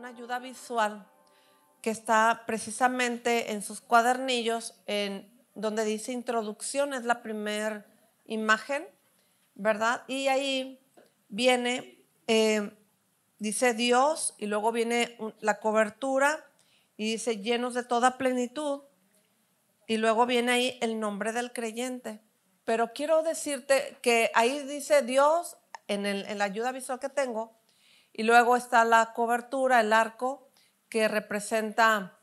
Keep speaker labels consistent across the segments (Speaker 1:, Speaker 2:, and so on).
Speaker 1: una ayuda visual que está precisamente en sus cuadernillos, en donde dice introducción, es la primera imagen, ¿verdad? Y ahí viene, dice Dios, y luego viene la cobertura, y dice llenos de toda plenitud, y luego viene ahí el nombre del creyente. Pero quiero decirte que ahí dice Dios en la ayuda visual que tengo, y luego está la cobertura, el arco, que representa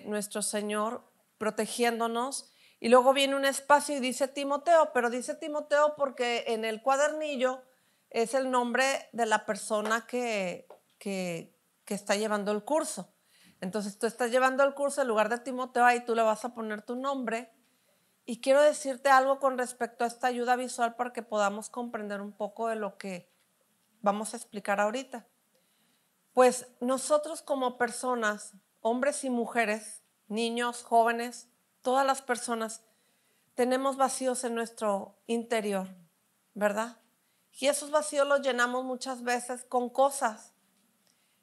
Speaker 1: nuestro Señor protegiéndonos. Y luego viene un espacio y dice Timoteo, pero dice Timoteo porque en el cuadernillo es el nombre de la persona que está llevando el curso. Entonces tú estás llevando el curso, en lugar de Timoteo, ahí tú le vas a poner tu nombre. Y quiero decirte algo con respecto a esta ayuda visual para que podamos comprender un poco de lo que vamos a explicar ahorita. Pues nosotros como personas, hombres y mujeres, niños, jóvenes, todas las personas, tenemos vacíos en nuestro interior, ¿verdad? Y esos vacíos los llenamos muchas veces con cosas.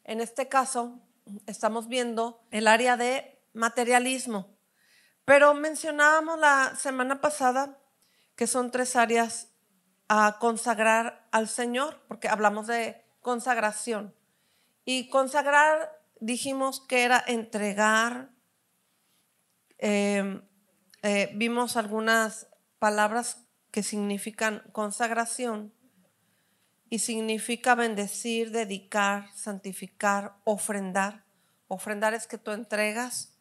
Speaker 1: En este caso, estamos viendo el área de materialismo. Pero mencionábamos la semana pasada que son 3 áreas a consagrar al Señor, porque hablamos de consagración. Y consagrar dijimos que era entregar. Vimos algunas palabras que significan consagración y significa bendecir, dedicar, santificar, ofrendar. Ofrendar es que tú entregas,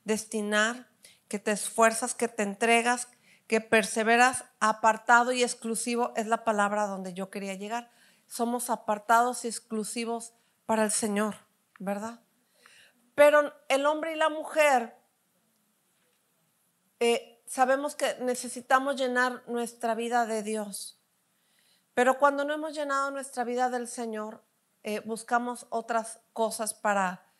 Speaker 1: destinar, que te esfuerzas, que te entregas, que perseveras. Apartado y exclusivo es la palabra donde yo quería llegar. Somos apartados y exclusivos para el Señor, ¿verdad? Pero el hombre y la mujer sabemos que necesitamos llenar nuestra vida de Dios. Pero cuando no hemos llenado nuestra vida del Señor, buscamos otras cosas para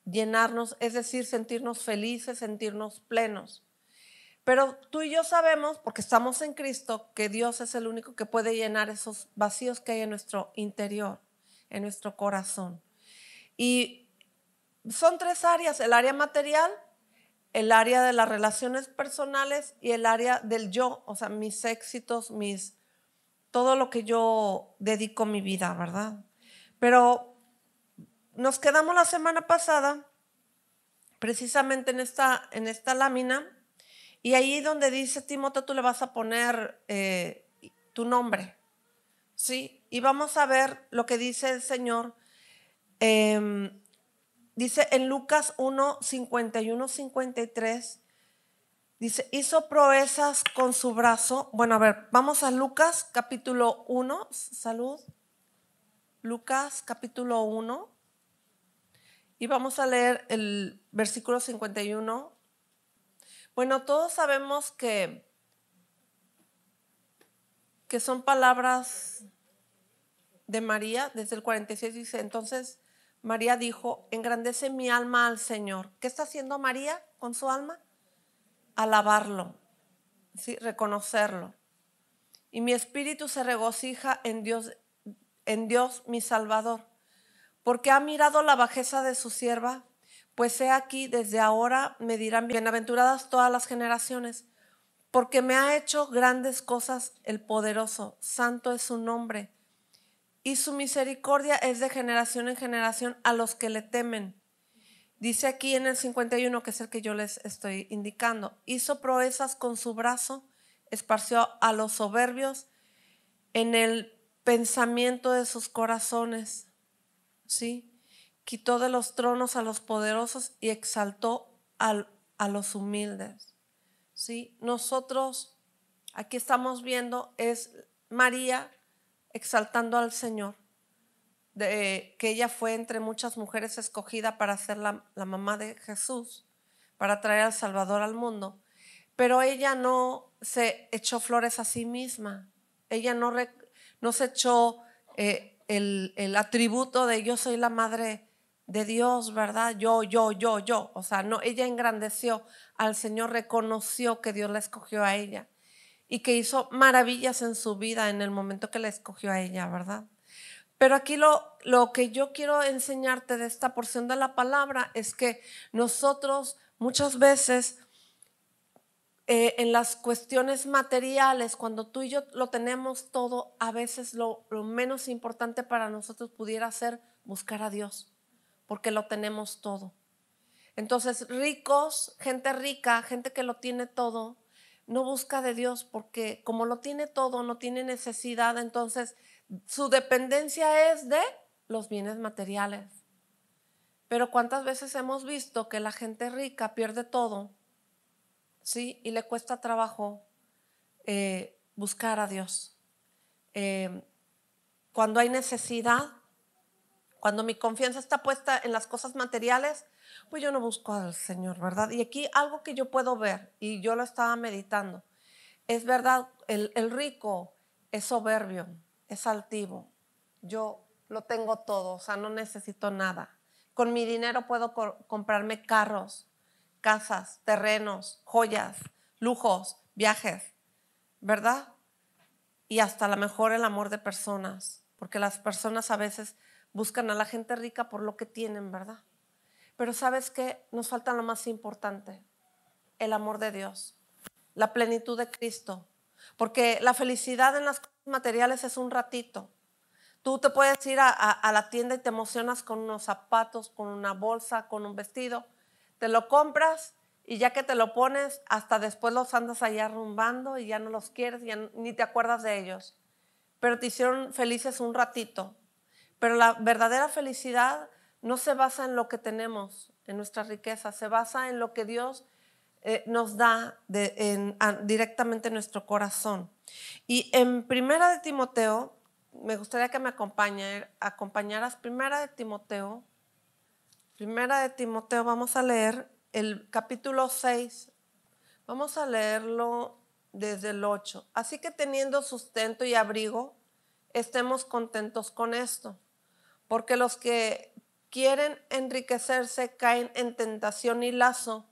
Speaker 1: llenarnos, es decir, sentirnos felices, sentirnos plenos. Pero tú y yo sabemos, porque estamos en Cristo, que Dios es el único que puede llenar esos vacíos que hay en nuestro interior, en nuestro corazón. Y son 3 áreas: el área material, el área de las relaciones personales y el área del yo, o sea, mis éxitos, todo lo que yo dedico mi vida, ¿verdad? Pero nos quedamos la semana pasada precisamente en esta lámina, y ahí donde dice Timoteo, tú le vas a poner tu nombre, ¿sí? Y vamos a ver lo que dice el Señor. Dice en Lucas 1, 51, 53, dice, hizo proezas con su brazo. Bueno, a ver, vamos a Lucas capítulo 1, salud. Lucas capítulo 1, y vamos a leer el versículo 51. Bueno, todos sabemos que son palabras de María. Desde el 46 dice, entonces María dijo, engrandece mi alma al Señor. ¿Qué está haciendo María con su alma? Alabarlo, ¿sí? Reconocerlo. Y mi espíritu se regocija en Dios mi Salvador, porque ha mirado la bajeza de su sierva. Pues he aquí, desde ahora me dirán bienaventuradas todas las generaciones, porque me ha hecho grandes cosas el poderoso, santo es su nombre, y su misericordia es de generación en generación a los que le temen. Dice aquí en el 51, que es el que yo les estoy indicando, hizo proezas con su brazo, esparció a los soberbios en el pensamiento de sus corazones, ¿sí? Quitó de los tronos a los poderosos y exaltó a los humildes, ¿sí? Nosotros aquí estamos viendo es María exaltando al Señor, que ella fue entre muchas mujeres escogida para ser la mamá de Jesús, para traer al Salvador al mundo. Pero ella no se echó flores a sí misma. Ella no se echó el atributo de yo soy la madre de Dios, ¿verdad? Yo. O sea, no, ella engrandeció al Señor, reconoció que Dios la escogió a ella y que hizo maravillas en su vida en el momento que la escogió a ella, ¿verdad? Pero aquí lo que yo quiero enseñarte de esta porción de la palabra es que nosotros muchas veces en las cuestiones materiales, cuando tú y yo lo tenemos todo, a veces lo menos importante para nosotros pudiera ser buscar a Dios, porque lo tenemos todo. Entonces, ricos, gente rica, gente que lo tiene todo, no busca de Dios porque como lo tiene todo, no tiene necesidad, entonces su dependencia es de los bienes materiales. Pero ¿cuántas veces hemos visto que la gente rica pierde todo? ¿Sí? Y le cuesta trabajo buscar a Dios. Cuando hay necesidad, cuando mi confianza está puesta en las cosas materiales, pues yo no busco al Señor, ¿verdad? Y aquí algo que yo puedo ver, y yo lo estaba meditando, es verdad, el rico es soberbio, es altivo. Yo lo tengo todo, o sea, no necesito nada. Con mi dinero puedo comprarme carros, casas, terrenos, joyas, lujos, viajes, ¿verdad? Y hasta a lo mejor el amor de personas, porque las personas a veces buscan a la gente rica por lo que tienen, ¿verdad? Pero ¿sabes qué? Nos falta lo más importante, el amor de Dios, la plenitud de Cristo, porque la felicidad en las cosas materiales es un ratito. Tú te puedes ir a la tienda y te emocionas con unos zapatos, con una bolsa, con un vestido, te lo compras y ya que te lo pones, hasta después los andas allá arrumbando y ya no los quieres, ya ni te acuerdas de ellos. Pero te hicieron felices un ratito. Pero la verdadera felicidad no se basa en lo que tenemos, en nuestra riqueza, se basa en lo que Dios nos da directamente en nuestro corazón. Y en Primera de Timoteo, me gustaría que me acompañaras. Primera de Timoteo, vamos a leer el capítulo 6, vamos a leerlo desde el 8. Así que teniendo sustento y abrigo, estemos contentos con esto, porque los que quieren enriquecerse caen en tentación y lazo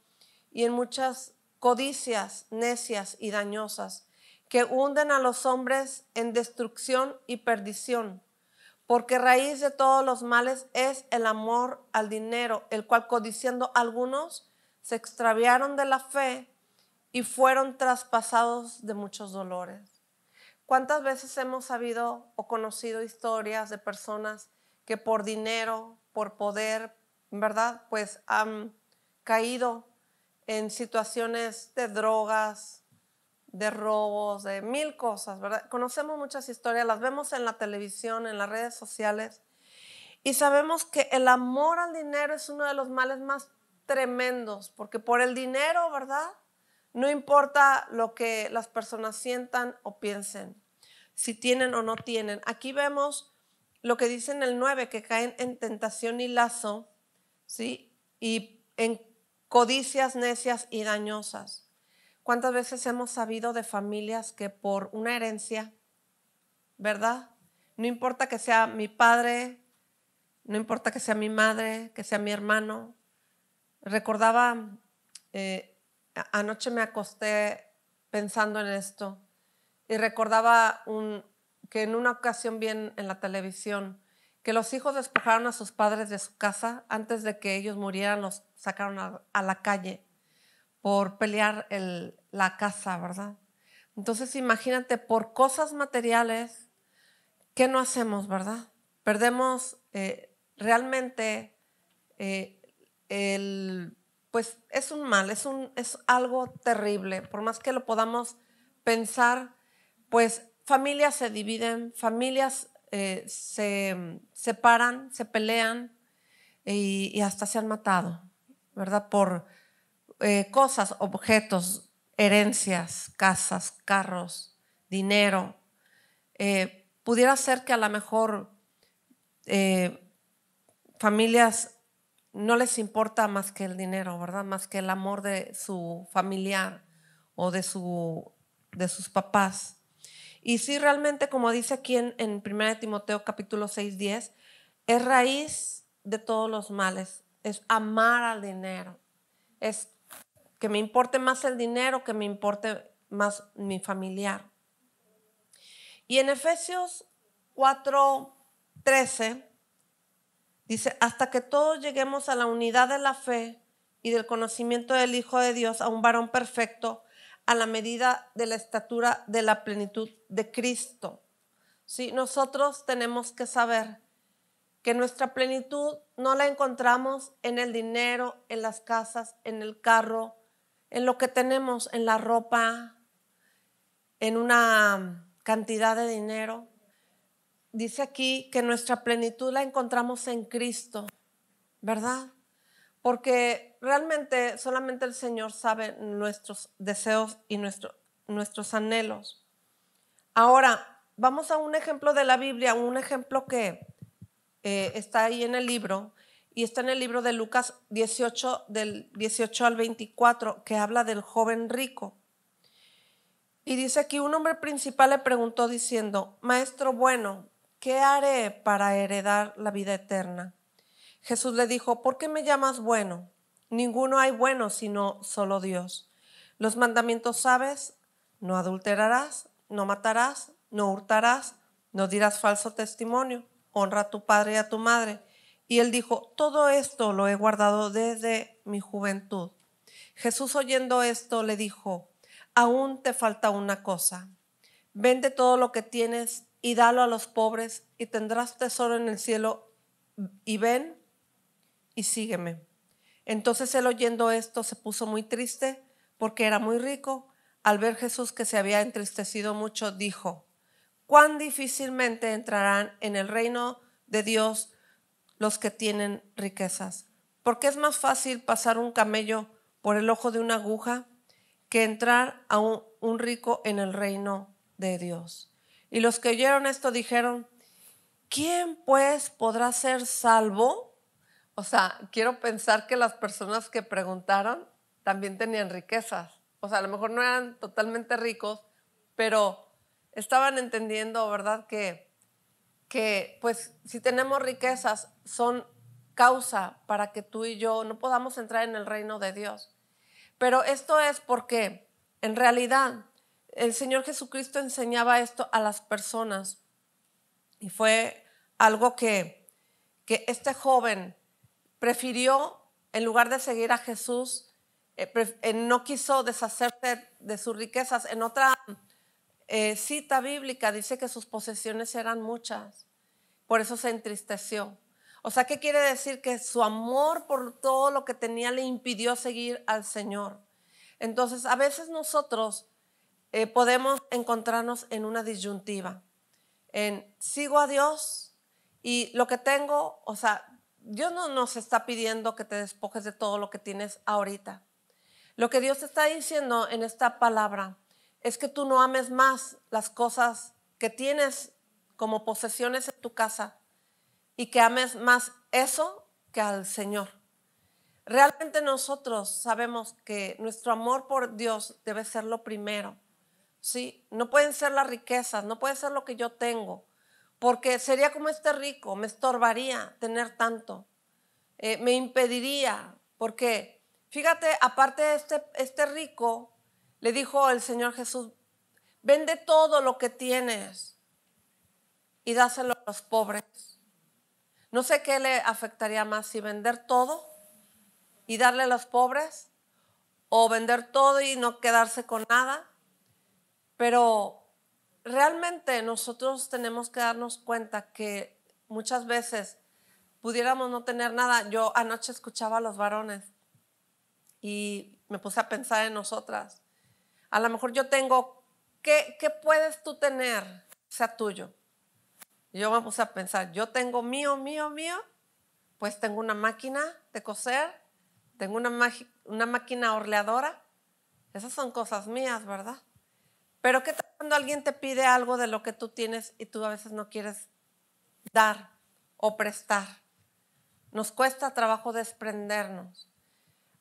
Speaker 1: y en muchas codicias necias y dañosas que hunden a los hombres en destrucción y perdición. Porque raíz de todos los males es el amor al dinero, el cual codiciando algunos se extraviaron de la fe y fueron traspasados de muchos dolores. ¿Cuántas veces hemos sabido o conocido historias de personas que por dinero, por poder, ¿verdad? Pues han caído en situaciones de drogas, de robos, de mil cosas, ¿verdad? Conocemos muchas historias, las vemos en la televisión, en las redes sociales, y sabemos que el amor al dinero es uno de los males más tremendos, porque por el dinero, ¿verdad? No importa lo que las personas sientan o piensen, si tienen o no tienen. Aquí vemos lo que dice en el 9, que caen en tentación y lazo, ¿sí? Y en codicias necias y dañosas. ¿Cuántas veces hemos sabido de familias que por una herencia, ¿verdad? No importa que sea mi padre, no importa que sea mi madre, que sea mi hermano. Recordaba, anoche me acosté pensando en esto y recordaba que en una ocasión vi en la televisión que los hijos despojaron a sus padres de su casa antes de que ellos murieran, los sacaron a la calle por pelear la casa, ¿verdad? Entonces imagínate, por cosas materiales, ¿qué no hacemos, verdad? Perdemos realmente pues es un mal, es algo terrible. Por más que lo podamos pensar, pues familias se dividen, familias se separan, se pelean y hasta se han matado, ¿verdad? Por cosas, objetos, herencias, casas, carros, dinero. Pudiera ser que a lo mejor familias no les importa más que el dinero, ¿verdad? Más que el amor de su familiar o de sus papás. Y sí, realmente, como dice aquí en 1 Timoteo capítulo 6, 10, es raíz de todos los males, es amar al dinero, es que me importe más el dinero, que me importe más mi familiar. Y en Efesios 4, 13, dice, hasta que todos lleguemos a la unidad de la fe y del conocimiento del Hijo de Dios, a un varón perfecto, a la medida de la estatura de la plenitud de Cristo. ¿Sí? Nosotros tenemos que saber que nuestra plenitud no la encontramos en el dinero, en las casas, en el carro, en lo que tenemos, en la ropa, en una cantidad de dinero. Dice aquí que nuestra plenitud la encontramos en Cristo, ¿verdad? Porque realmente solamente el Señor sabe nuestros deseos y nuestros anhelos. Ahora, vamos a un ejemplo de la Biblia, un ejemplo que está ahí en el libro, y está en el libro de Lucas 18, del 18 al 24, que habla del joven rico. Y dice aquí, un hombre principal le preguntó diciendo, Maestro bueno, ¿qué haré para heredar la vida eterna? Jesús le dijo, ¿por qué me llamas bueno? Ninguno hay bueno sino solo Dios. Los mandamientos sabes, no adulterarás, no matarás, no hurtarás, no dirás falso testimonio, honra a tu padre y a tu madre. Y él dijo, todo esto lo he guardado desde mi juventud. Jesús oyendo esto le dijo, aún te falta una cosa. Vende todo lo que tienes y dalo a los pobres y tendrás tesoro en el cielo. Y ven y sígueme. Entonces él oyendo esto se puso muy triste porque era muy rico. Al ver Jesús que se había entristecido mucho, dijo, cuán difícilmente entrarán en el reino de Dios los que tienen riquezas. Porque es más fácil pasar un camello por el ojo de una aguja que entrar a un rico en el reino de Dios. Y los que oyeron esto dijeron, ¿quién pues podrá ser salvo? O sea, quiero pensar que las personas que preguntaron también tenían riquezas. O sea, a lo mejor no eran totalmente ricos, pero estaban entendiendo, ¿verdad? Que pues si tenemos riquezas son causa para que tú y yo no podamos entrar en el reino de Dios. Pero esto es porque en realidad el Señor Jesucristo enseñaba esto a las personas y fue algo que este joven prefirió, en lugar de seguir a Jesús, no quiso deshacerse de sus riquezas. En otra cita bíblica dice que sus posesiones eran muchas, por eso se entristeció. O sea, ¿qué quiere decir? Que su amor por todo lo que tenía le impidió seguir al Señor. Entonces, a veces nosotros podemos encontrarnos en una disyuntiva, en sigo a Dios y lo que tengo, o sea, Dios no nos está pidiendo que te despojes de todo lo que tienes ahorita. Lo que Dios te está diciendo en esta palabra es que tú no ames más las cosas que tienes como posesiones en tu casa y que ames más eso que al Señor. Realmente nosotros sabemos que nuestro amor por Dios debe ser lo primero, ¿sí? No pueden ser las riquezas, no puede ser lo que yo tengo, porque sería como este rico, me estorbaría tener tanto, me impediría, porque fíjate, aparte de este rico, le dijo el Señor Jesús, vende todo lo que tienes y dáselo a los pobres. No sé qué le afectaría más, si vender todo y darle a los pobres, o vender todo y no quedarse con nada. Pero realmente nosotros tenemos que darnos cuenta que muchas veces pudiéramos no tener nada. Yo anoche escuchaba a los varones y me puse a pensar en nosotras. A lo mejor yo tengo, ¿qué puedes tú tener sea tuyo? Yo me puse a pensar, yo tengo mío, pues tengo una máquina de coser, tengo una máquina horneadora. Esas son cosas mías, ¿verdad? Pero ¿qué tal cuando alguien te pide algo de lo que tú tienes y tú a veces no quieres dar o prestar? Nos cuesta trabajo desprendernos.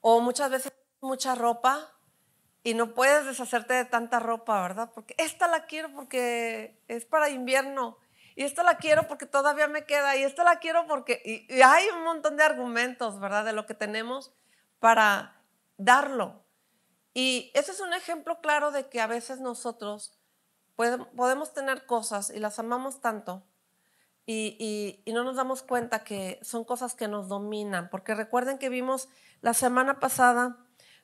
Speaker 1: O muchas veces mucha ropa y no puedes deshacerte de tanta ropa, ¿verdad? Porque esta la quiero porque es para invierno, y esta la quiero porque todavía me queda, y esta la quiero porque... Y hay un montón de argumentos, ¿verdad? De lo que tenemos para darlo. Y ese es un ejemplo claro de que a veces nosotros podemos tener cosas y las amamos tanto y no nos damos cuenta que son cosas que nos dominan, porque recuerden que vimos la semana pasada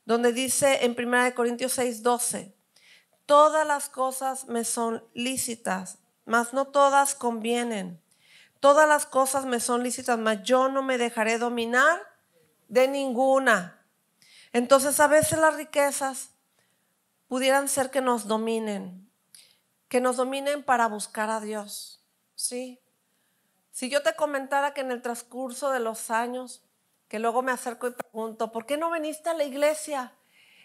Speaker 1: donde dice en 1 Corintios 6:12, todas las cosas me son lícitas, mas no todas convienen. Todas las cosas me son lícitas, mas yo no me dejaré dominar de ninguna. Entonces a veces las riquezas pudieran ser que nos dominen para buscar a Dios, ¿sí? Si yo te comentara que en el transcurso de los años, que luego me acerco y pregunto, ¿por qué no viniste a la iglesia?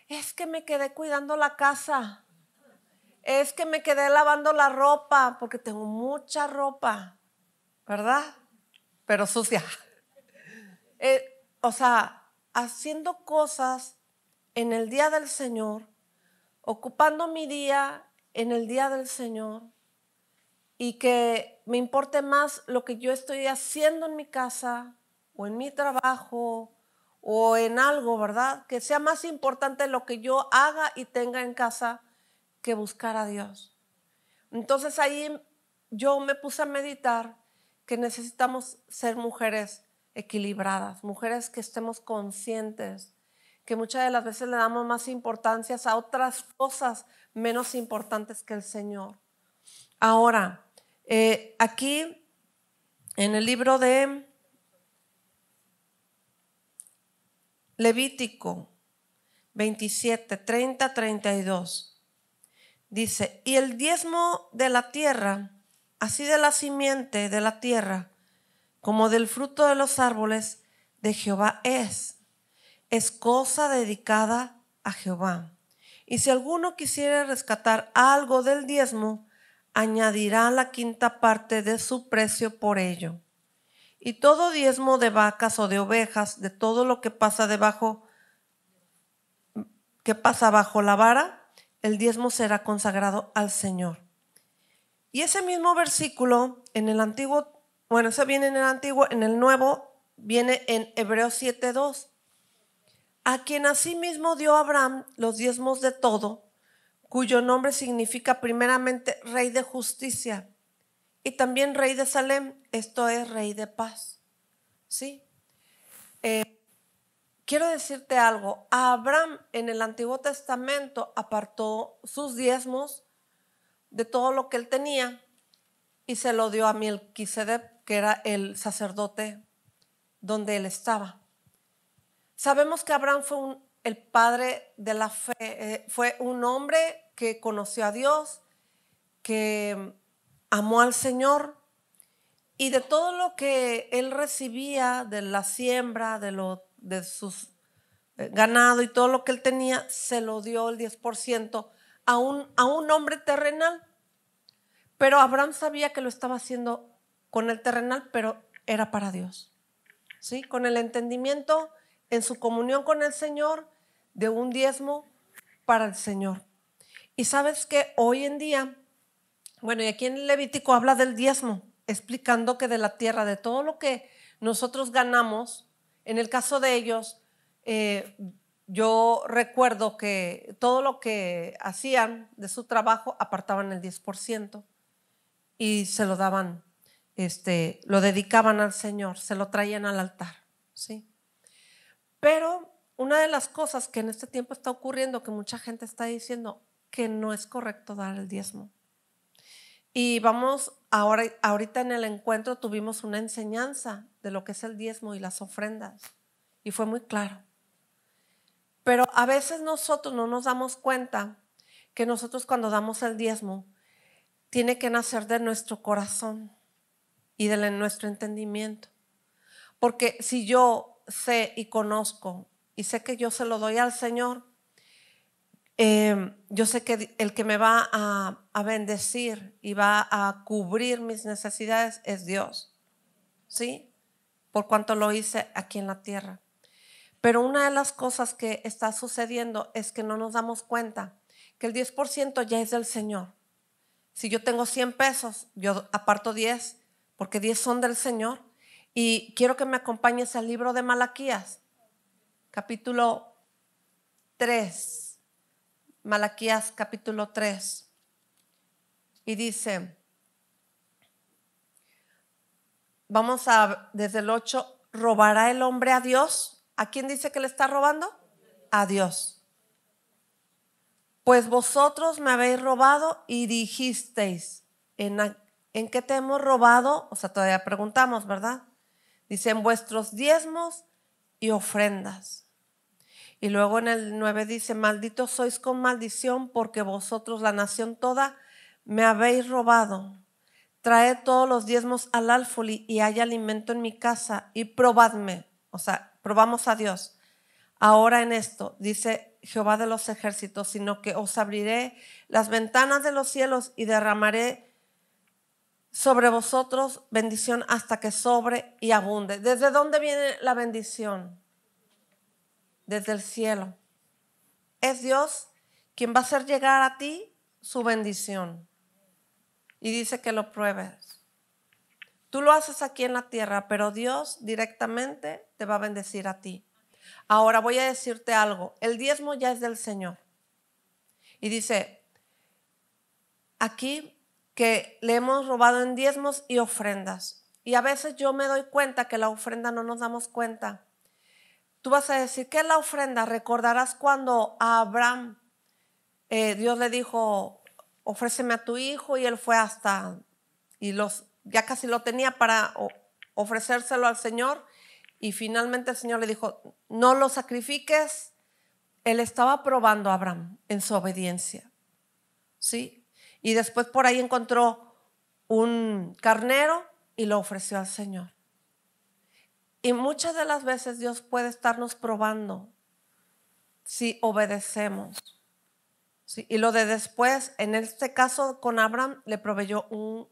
Speaker 1: Es que me quedé cuidando la casa. Es que me quedé lavando la ropa, porque tengo mucha ropa, ¿verdad? Pero sucia. O sea, haciendo cosas en el día del Señor, ocupando mi día en el día del Señor, y que me importe más lo que yo estoy haciendo en mi casa o en mi trabajo o en algo, ¿verdad? Que sea más importante lo que yo haga y tenga en casa que buscar a Dios. Entonces ahí yo me puse a meditar que necesitamos ser mujeres equilibradas, mujeres que estemos conscientes, que muchas de las veces le damos más importancia a otras cosas menos importantes que el Señor. Ahora, aquí en el libro de Levítico 27, 30, 32, dice, y el diezmo de la tierra, así de la simiente de la tierra, como del fruto de los árboles de Jehová es cosa dedicada a Jehová. Y si alguno quisiera rescatar algo del diezmo, añadirá la quinta parte de su precio por ello. Y todo diezmo de vacas o de ovejas, de todo lo que pasa bajo la vara, el diezmo será consagrado al Señor. Y ese mismo versículo en el antiguo, bueno, ese viene en el antiguo, en el nuevo viene en Hebreos 7:2. A quien asimismo dio Abraham los diezmos de todo, cuyo nombre significa primeramente Rey de Justicia y también Rey de Salem, esto es Rey de Paz. ¿Sí? Quiero decirte algo, Abraham en el Antiguo Testamento apartó sus diezmos de todo lo que él tenía y se lo dio a Melquisedec, que era el sacerdote donde él estaba. Sabemos que Abraham fue el padre de la fe, fue un hombre que conoció a Dios, que amó al Señor, y de todo lo que él recibía, de la siembra, de sus ganado y todo lo que él tenía, se lo dio el 10% a un hombre terrenal. Pero Abraham sabía que lo estaba haciendo con el terrenal, pero era para Dios. ¿Sí? Con el entendimiento en su comunión con el Señor de un diezmo para el Señor. Y sabes que hoy en día, bueno, y aquí en Levítico habla del diezmo, explicando que de la tierra, de todo lo que nosotros ganamos, en el caso de ellos, yo recuerdo que todo lo que hacían de su trabajo apartaban el 10% y se lo daban, lo dedicaban al Señor, se lo traían al altar, ¿sí? Pero una de las cosas que en este tiempo está ocurriendo, que mucha gente está diciendo que no es correcto dar el diezmo. Y vamos, ahorita en el encuentro tuvimos una enseñanza de lo que es el diezmo y las ofrendas. Y fue muy claro. Pero a veces nosotros no nos damos cuenta que nosotros cuando damos el diezmo, tiene que nacer de nuestro corazón y de nuestro entendimiento. Porque si yo sé y conozco y sé que yo se lo doy al Señor, yo sé que el que me va a bendecir y va a cubrir mis necesidades es Dios, ¿sí? Por cuanto lo hice aquí en la tierra. Pero una de las cosas que está sucediendo es que no nos damos cuenta que el 10% ya es del Señor. Si yo tengo 100 pesos, yo aparto 10, porque 10 son del Señor. Y quiero que me acompañes al libro de Malaquías, capítulo 3. Malaquías capítulo 3. Y dice, vamos a, desde el 8, ¿robará el hombre a Dios? ¿A quién dice que le está robando? A Dios. Pues vosotros me habéis robado y dijisteis, ¿en qué te hemos robado? O sea, todavía preguntamos, ¿verdad? Dice, en vuestros diezmos y ofrendas. Y luego en el 9 dice, malditos sois con maldición, porque vosotros, la nación toda, me habéis robado. Traed todos los diezmos al alfolí y hay alimento en mi casa y probadme. O sea, probamos a Dios. Ahora en esto, dice Jehová de los ejércitos, sino que os abriré las ventanas de los cielos y derramaré sobre vosotros bendición hasta que sobre y abunde. ¿Desde dónde viene la bendición? Desde el cielo. Es Dios quien va a hacer llegar a ti su bendición. Y dice que lo pruebes. Tú lo haces aquí en la tierra, pero Dios directamente te va a bendecir a ti. Ahora voy a decirte algo. El diezmo ya es del Señor. Y dice aquí que le hemos robado en diezmos y ofrendas. Y a veces yo me doy cuenta que la ofrenda no nos damos cuenta. Tú vas a decir, ¿qué es la ofrenda? Recordarás cuando a Abraham Dios le dijo, ofréceme a tu hijo, y él fue ya casi lo tenía para ofrecérselo al Señor, y finalmente el Señor le dijo, no lo sacrifiques. Él estaba probando a Abraham en su obediencia, ¿sí? Y después por ahí encontró un carnero y lo ofreció al Señor. Y muchas de las veces Dios puede estarnos probando si obedecemos. Sí, y lo de después, en este caso con Abraham, le proveyó un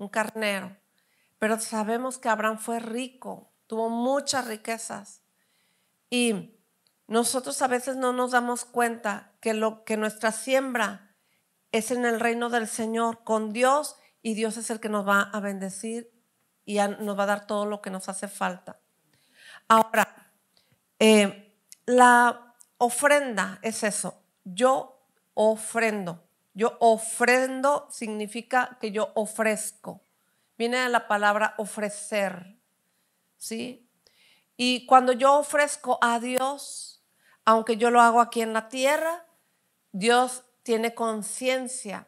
Speaker 1: carnero. Pero sabemos que Abraham fue rico, tuvo muchas riquezas. Y nosotros a veces no nos damos cuenta que nuestra siembra es en el reino del Señor con Dios, y Dios es el que nos va a bendecir y nos va a dar todo lo que nos hace falta. Ahora, la ofrenda es eso. Yo ofrendo. Yo ofrendo significa que yo ofrezco. Viene de la palabra ofrecer, ¿sí? Y cuando yo ofrezco a Dios, aunque yo lo hago aquí en la tierra, Dios tiene conciencia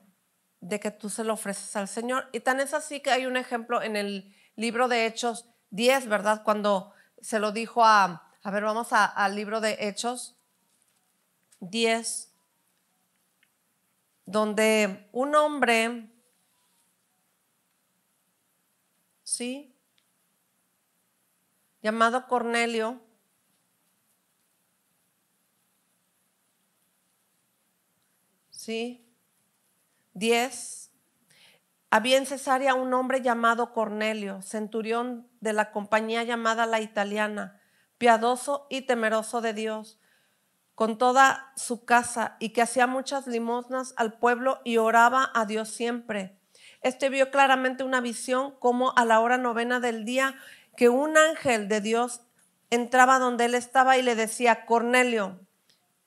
Speaker 1: de que tú se lo ofreces al Señor. Y tan es así que hay un ejemplo en el libro de Hechos 10, ¿verdad? Cuando se lo dijo vamos al libro de Hechos 10, donde un hombre, ¿sí?, llamado Cornelio, ¿sí? 10. Había en Cesarea un hombre llamado Cornelio, centurión de la compañía llamada La Italiana, piadoso y temeroso de Dios, con toda su casa, y que hacía muchas limosnas al pueblo y oraba a Dios siempre. Este vio claramente una visión, como a la hora 9 del día, que un ángel de Dios entraba donde él estaba y le decía, Cornelio.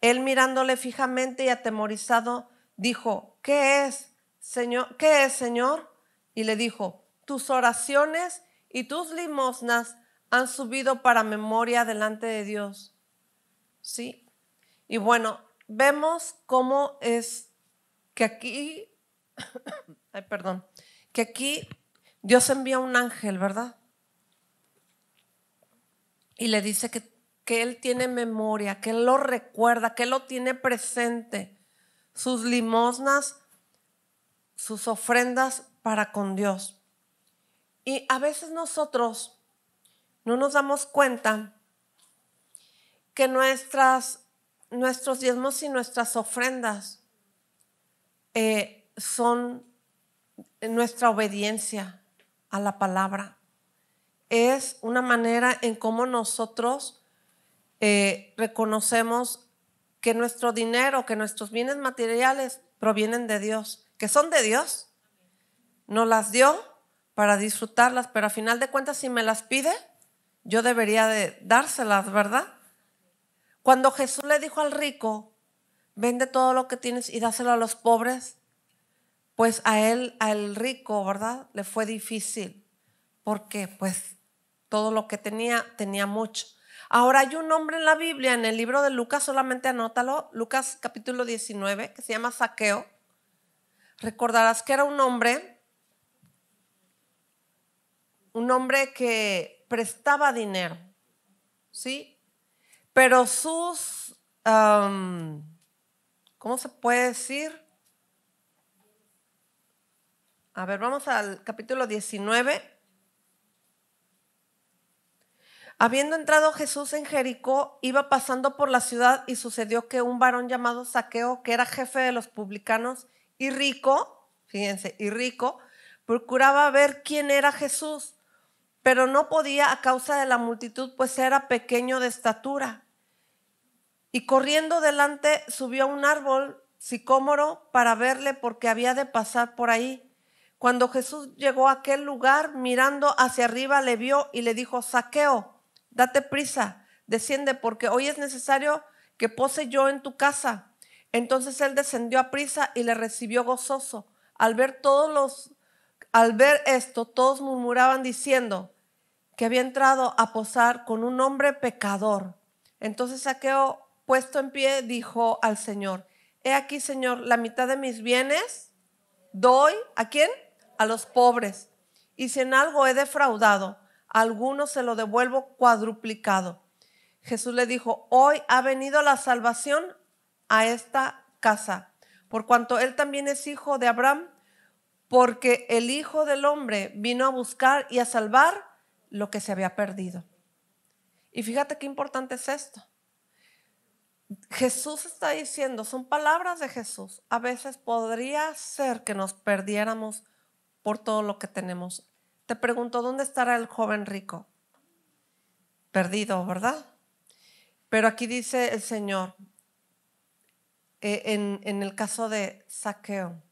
Speaker 1: Él, mirándole fijamente y atemorizado, dijo, ¿qué es, Señor? ¿Qué es, Señor? Y le dijo, tus oraciones y tus limosnas han subido para memoria delante de Dios. ¿Sí? Y bueno, vemos cómo es que aquí, que aquí Dios envía un ángel, ¿verdad? Y le dice que Él tiene memoria, que Él lo recuerda, que Él lo tiene presente. Sus limosnas, sus ofrendas para con Dios. Y a veces nosotros no nos damos cuenta que nuestros diezmos y nuestras ofrendas son nuestra obediencia a la palabra. Es una manera en cómo nosotros reconocemos que nuestro dinero, que nuestros bienes materiales provienen de Dios, que son de Dios. Nos las dio para disfrutarlas, pero a final de cuentas, si me las pide, yo debería de dárselas, ¿verdad? Cuando Jesús le dijo al rico, vende todo lo que tienes y dáselo a los pobres, pues al rico, ¿verdad?, le fue difícil, porque pues todo lo que tenía mucho. Ahora hay un hombre en la Biblia, en el libro de Lucas, solamente anótalo, Lucas capítulo 19, que se llama Zaqueo. Recordarás que era un hombre que prestaba dinero, ¿sí? Pero sus, ¿cómo se puede decir? A ver, vamos al capítulo 19. Habiendo entrado Jesús en Jericó, iba pasando por la ciudad y sucedió que un varón llamado Zaqueo, que era jefe de los publicanos y rico, fíjense, y rico, procuraba ver quién era Jesús, pero no podía a causa de la multitud, pues era pequeño de estatura. Y corriendo delante subió a un árbol sicómoro para verle, porque había de pasar por ahí. Cuando Jesús llegó a aquel lugar, mirando hacia arriba, le vio y le dijo: Zaqueo, date prisa, desciende, porque hoy es necesario que pose yo en tu casa. Entonces él descendió a prisa y le recibió gozoso. Al ver esto, todos murmuraban diciendo que había entrado a posar con un hombre pecador. Entonces Zaqueo, puesto en pie, dijo al Señor: He aquí, Señor, la mitad de mis bienes doy, ¿a quién? A los pobres. Y si en algo he defraudado a alguno, se lo devuelvo cuadruplicado. Jesús le dijo: Hoy ha venido la salvación a esta casa, por cuanto él también es hijo de Abraham, porque el Hijo del Hombre vino a buscar y a salvar lo que se había perdido. Y fíjate qué importante es esto. Jesús está diciendo, son palabras de Jesús. A veces podría ser que nos perdiéramos por todo lo que tenemos. Te pregunto, ¿dónde estará el joven rico? Perdido, ¿verdad? Pero aquí dice el Señor, en el caso de Zaqueo,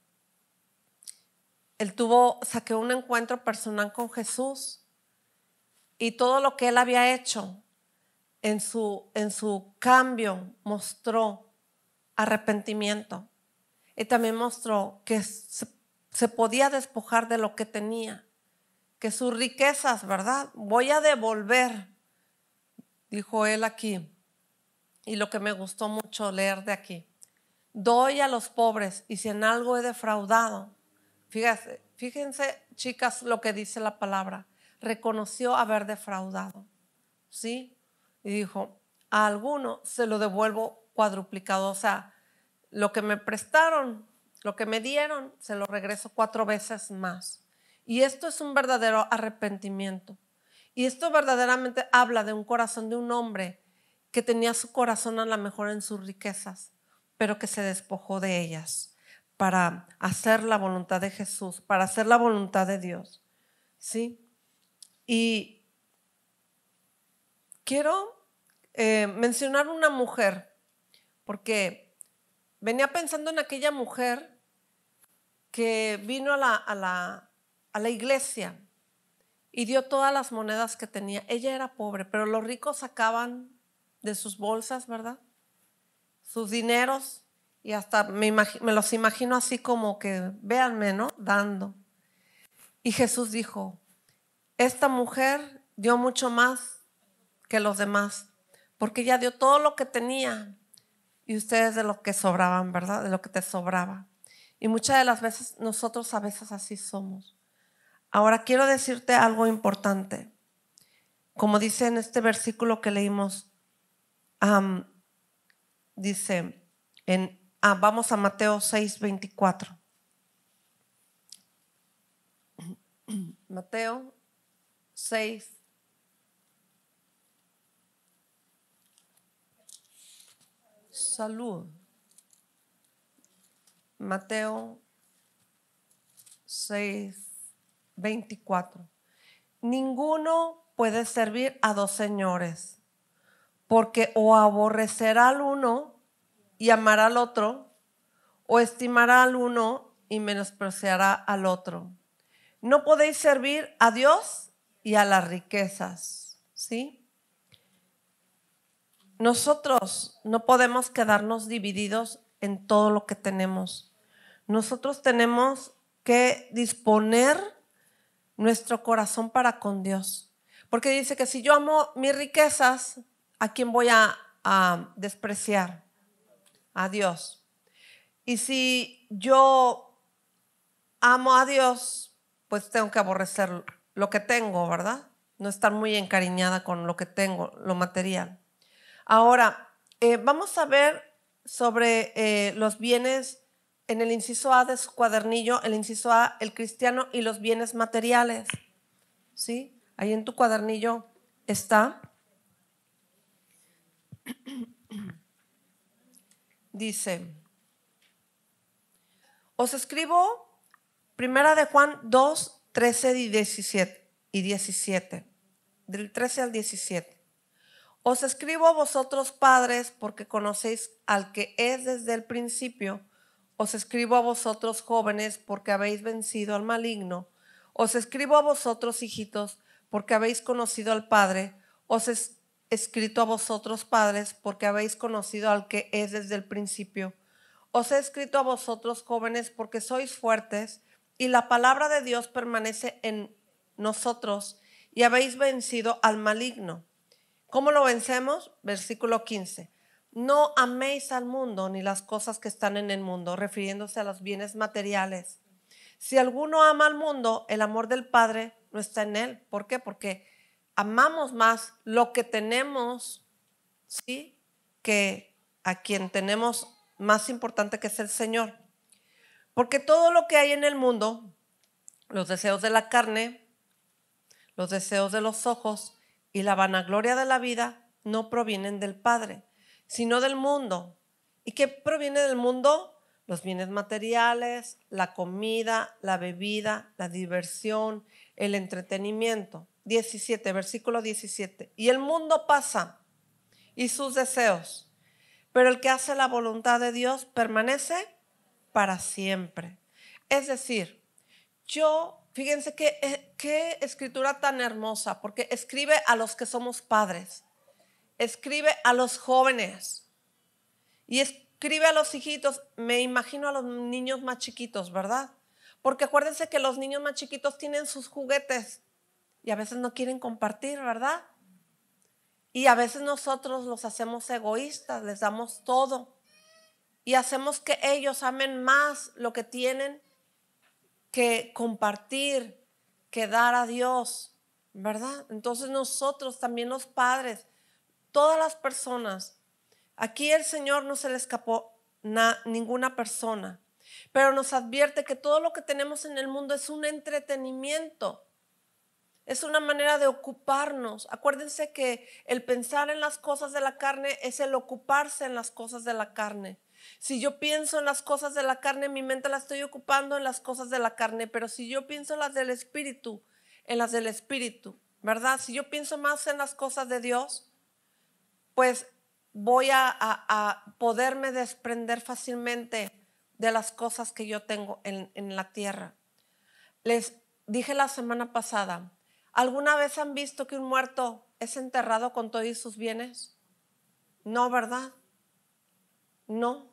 Speaker 1: Zaqueo un encuentro personal con Jesús, y todo lo que él había hecho en su cambio mostró arrepentimiento, y también mostró que se podía despojar de lo que tenía, que sus riquezas, ¿verdad? Voy a devolver, dijo él aquí, y lo que me gustó mucho leer de aquí: doy a los pobres, y si en algo he defraudado. Fíjense, chicas, lo que dice la palabra: reconoció haber defraudado, ¿sí? Y dijo: a alguno se lo devuelvo cuadruplicado. O sea, lo que me prestaron, lo que me dieron, se lo regreso 4 veces más. Y esto es un verdadero arrepentimiento. Y esto verdaderamente habla de un corazón de un hombre que tenía su corazón a lo mejor en sus riquezas, pero que se despojó de ellas para hacer la voluntad de Jesús, para hacer la voluntad de Dios, ¿sí? Y quiero mencionar una mujer, porque venía pensando en aquella mujer que vino a la iglesia y dio todas las monedas que tenía. Ella era pobre, pero los ricos sacaban de sus bolsas, ¿verdad?, sus dineros, y hasta me los imagino así como que, véanme, ¿no?, dando. Y Jesús dijo: esta mujer dio mucho más que los demás, porque ella dio todo lo que tenía, y ustedes de lo que sobraban, ¿verdad?, de lo que te sobraba. Y muchas de las veces nosotros a veces así somos. Ahora quiero decirte algo importante. Como dice en este versículo que leímos, dice vamos a Mateo 6:24. Mateo 6. Salud. Mateo 6:24. Ninguno puede servir a 2 señores, porque o aborrecerá al uno y amará al otro, o estimará al uno y menospreciará al otro. No podéis servir a Dios y a las riquezas, ¿sí? Nosotros no podemos quedarnos divididos en todo lo que tenemos. Nosotros tenemos que disponer nuestro corazón para con Dios. Porque dice que si yo amo mis riquezas, ¿a quién voy a despreciar? A Dios. Y si yo amo a Dios, pues tengo que aborrecer lo que tengo, ¿verdad? No estar muy encariñada con lo que tengo, lo material. Ahora, vamos a ver sobre los bienes en el inciso A de su cuadernillo, el inciso A, el cristiano y los bienes materiales. ¿Sí? Ahí en tu cuadernillo está. Dice, os escribo Primera de Juan 2, 13 y 17, del 13 al 17. Os escribo a vosotros padres porque conocéis al que es desde el principio. Os escribo a vosotros jóvenes porque habéis vencido al maligno. Os escribo a vosotros hijitos porque habéis conocido al Padre. Os he escrito a vosotros padres porque habéis conocido al que es desde el principio. Os he escrito a vosotros jóvenes porque sois fuertes y la palabra de Dios permanece en nosotros y habéis vencido al maligno. ¿Cómo lo vencemos? Versículo 15. No améis al mundo ni las cosas que están en el mundo, refiriéndose a los bienes materiales. Si alguno ama al mundo, el amor del Padre no está en él. ¿Por qué? Porque amamos más lo que tenemos, ¿sí?, que a quien tenemos más importante, que es el Señor. Porque todo lo que hay en el mundo, los deseos de la carne, los deseos de los ojos y la vanagloria de la vida, no provienen del Padre, sino del mundo. ¿Y qué proviene del mundo? Los bienes materiales, la comida, la bebida, la diversión, el entretenimiento. 17, versículo 17. Y el mundo pasa y sus deseos, pero el que hace la voluntad de Dios permanece para siempre. Es decir, fíjense qué escritura tan hermosa, porque escribe a los que somos padres, escribe a los jóvenes y escribe a los hijitos. Me imagino a los niños más chiquitos, ¿verdad? Porque acuérdense que los niños más chiquitos tienen sus juguetes y a veces no quieren compartir, ¿verdad? Y a veces nosotros los hacemos egoístas, les damos todo y hacemos que ellos amen más lo que tienen que compartir, que dar a Dios, ¿verdad? Entonces nosotros también, los padres, todas las personas, aquí el Señor no se le escapó ninguna persona, pero nos advierte que todo lo que tenemos en el mundo es un entretenimiento. Es una manera de ocuparnos. Acuérdense que el pensar en las cosas de la carne es el ocuparse en las cosas de la carne. Si yo pienso en las cosas de la carne, mi mente la estoy ocupando en las cosas de la carne, pero si yo pienso en las del Espíritu, en las del Espíritu, ¿verdad? Si yo pienso más en las cosas de Dios, pues voy a poderme desprender fácilmente de las cosas que yo tengo en la tierra. Les dije la semana pasada, ¿alguna vez han visto que un muerto es enterrado con todos sus bienes? No, ¿verdad? No.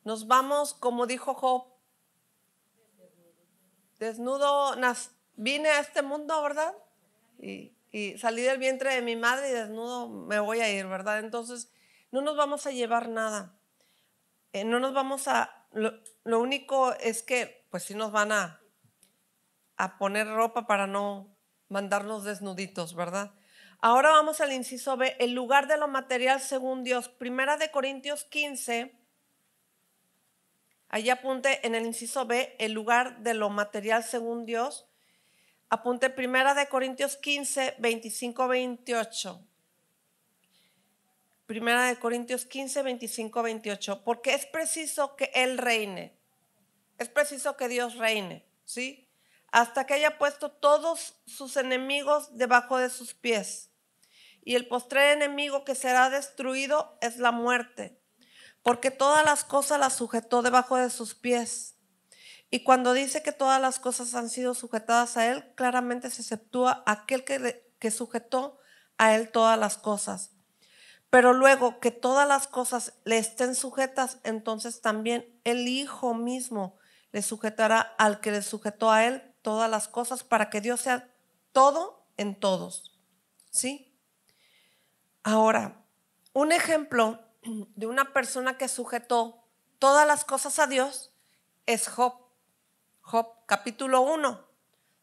Speaker 1: Nos vamos, como dijo Job, desnudo, vine a este mundo, ¿verdad? Y salí del vientre de mi madre y desnudo me voy a ir, ¿verdad? Entonces, no nos vamos a llevar nada. No nos vamos lo único es que, pues sí nos van a poner ropa para no mandarnos desnuditos, ¿verdad? Ahora vamos al inciso B, el lugar de lo material según Dios. Primera de Corintios 15, allí apunte en el inciso B, el lugar de lo material según Dios. Apunte Primera de Corintios 15, 25, 28. Primera de Corintios 15, 25, 28. Porque es preciso que Él reine. Es preciso que Dios reine, ¿sí? Hasta que haya puesto todos sus enemigos debajo de sus pies. Y el postrer enemigo que será destruido es la muerte, porque todas las cosas las sujetó debajo de sus pies. Y cuando dice que todas las cosas han sido sujetadas a él, claramente se exceptúa aquel que sujetó a él todas las cosas. Pero luego que todas las cosas le estén sujetas, entonces también el Hijo mismo le sujetará al que le sujetó a él todas las cosas para que Dios sea todo en todos, ¿sí? Ahora, un ejemplo de una persona que sujetó todas las cosas a Dios es Job. Job capítulo 1,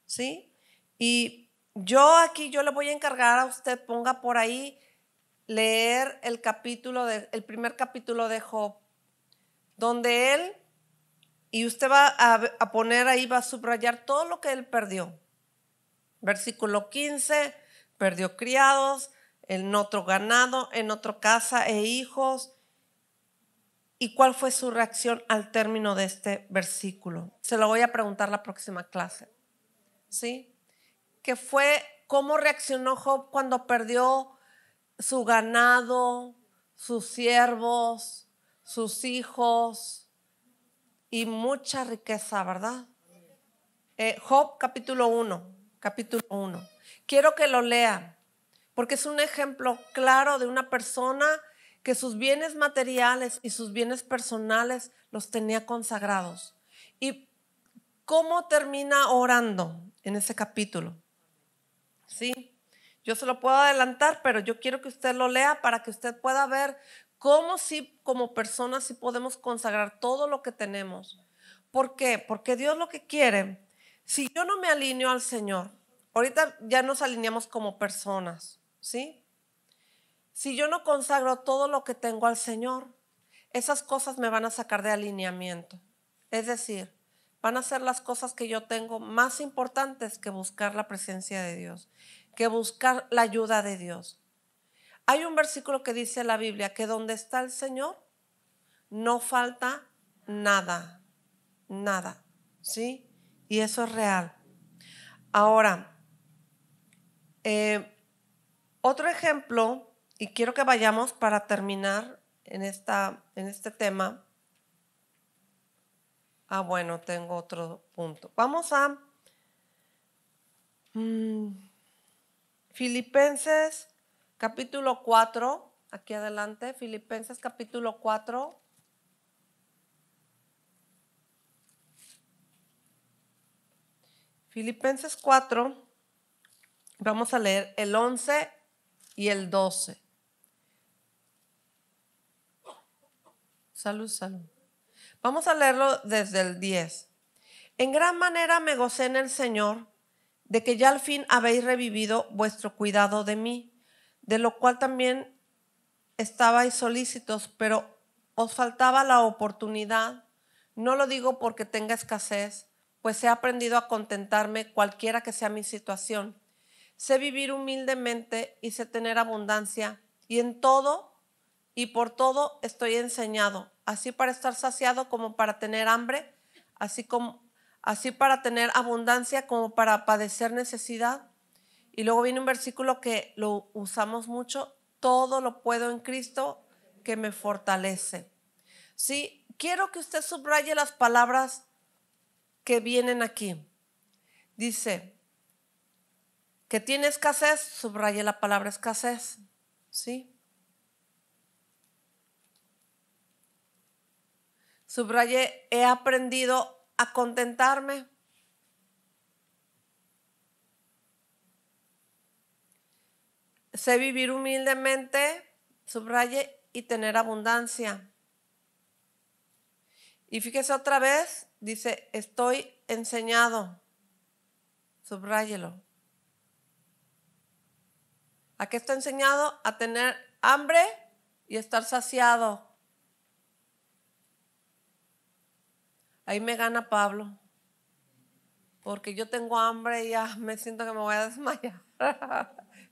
Speaker 1: ¿sí? Y yo le voy a encargar a usted, ponga por ahí, leer el primer capítulo de Job, donde él, y usted va a poner ahí, va a subrayar todo lo que él perdió. Versículo 15, perdió criados, en otro ganado, en otra casa e hijos. ¿Y cuál fue su reacción al término de este versículo? Se lo voy a preguntar la próxima clase, ¿sí? ¿Cómo reaccionó Job cuando perdió su ganado, sus siervos, sus hijos y mucha riqueza, ¿verdad? Job capítulo 1. Quiero que lo lean, porque es un ejemplo claro de una persona que sus bienes materiales y sus bienes personales los tenía consagrados. ¿Y cómo termina orando en ese capítulo? Sí, yo se lo puedo adelantar, pero yo quiero que usted lo lea para que usted pueda ver cómo sí, como personas, sí podemos consagrar todo lo que tenemos. ¿Por qué? Porque Dios lo que quiere, si yo no me alineo al Señor, ahorita ya nos alineamos como personas, ¿sí? Si yo no consagro todo lo que tengo al Señor, esas cosas me van a sacar de alineamiento. Es decir, van a ser las cosas que yo tengo más importantes que buscar la presencia de Dios, que buscar la ayuda de Dios. Hay un versículo que dice en la Biblia que donde está el Señor no falta nada, nada, ¿sí? Y eso es real. Ahora, otro ejemplo, y quiero que vayamos para terminar en este tema. Bueno, tengo otro punto. Vamos a Filipenses capítulo 4, aquí adelante, Filipenses capítulo 4. Filipenses 4, vamos a leer el 11 y el 12. Salud. Vamos a leerlo desde el 10. En gran manera me gocé en el Señor de que ya al fin habéis revivido vuestro cuidado de mí, de lo cual también estabais solícitos, pero os faltaba la oportunidad. No lo digo porque tenga escasez, pues he aprendido a contentarme cualquiera que sea mi situación. Sé vivir humildemente y sé tener abundancia, y en todo y por todo estoy enseñado, así para estar saciado como para tener hambre, así para tener abundancia como para padecer necesidad. Y luego viene un versículo que lo usamos mucho: todo lo puedo en Cristo que me fortalece. Sí, quiero que usted subraye las palabras que vienen aquí. Dice que tiene escasez, subraye la palabra escasez, ¿sí? Subraye, he aprendido a contentarme. Sé vivir humildemente, subraye, y tener abundancia. Y fíjese otra vez, dice, estoy enseñado. Subráyelo. ¿A qué está enseñado? A tener hambre y estar saciado. Ahí me gana Pablo, porque yo tengo hambre y ya me siento que me voy a desmayar.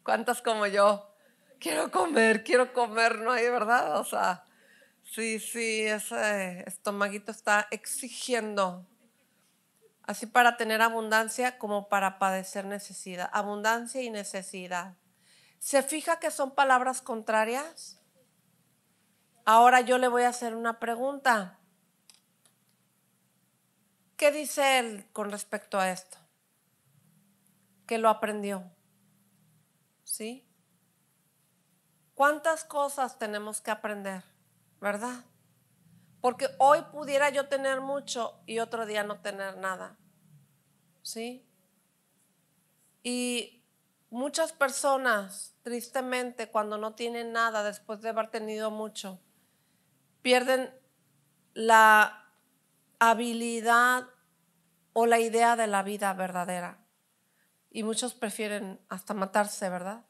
Speaker 1: ¿Cuántas como yo? Quiero comer, no hay, ¿verdad? O sea, sí, ese estomaguito está exigiendo. Así para tener abundancia como para padecer necesidad. Abundancia y necesidad. ¿Se fija que son palabras contrarias? Ahora yo le voy a hacer una pregunta. ¿Qué dice él con respecto a esto? Que lo aprendió. ¿Sí? ¿Cuántas cosas tenemos que aprender? ¿Verdad? Porque hoy pudiera yo tener mucho y otro día no tener nada. ¿sí? Y muchas personas, tristemente, cuando no tienen nada, después de haber tenido mucho, pierden la habilidad o la idea de la vida verdadera. Y muchos prefieren hasta matarse, ¿verdad?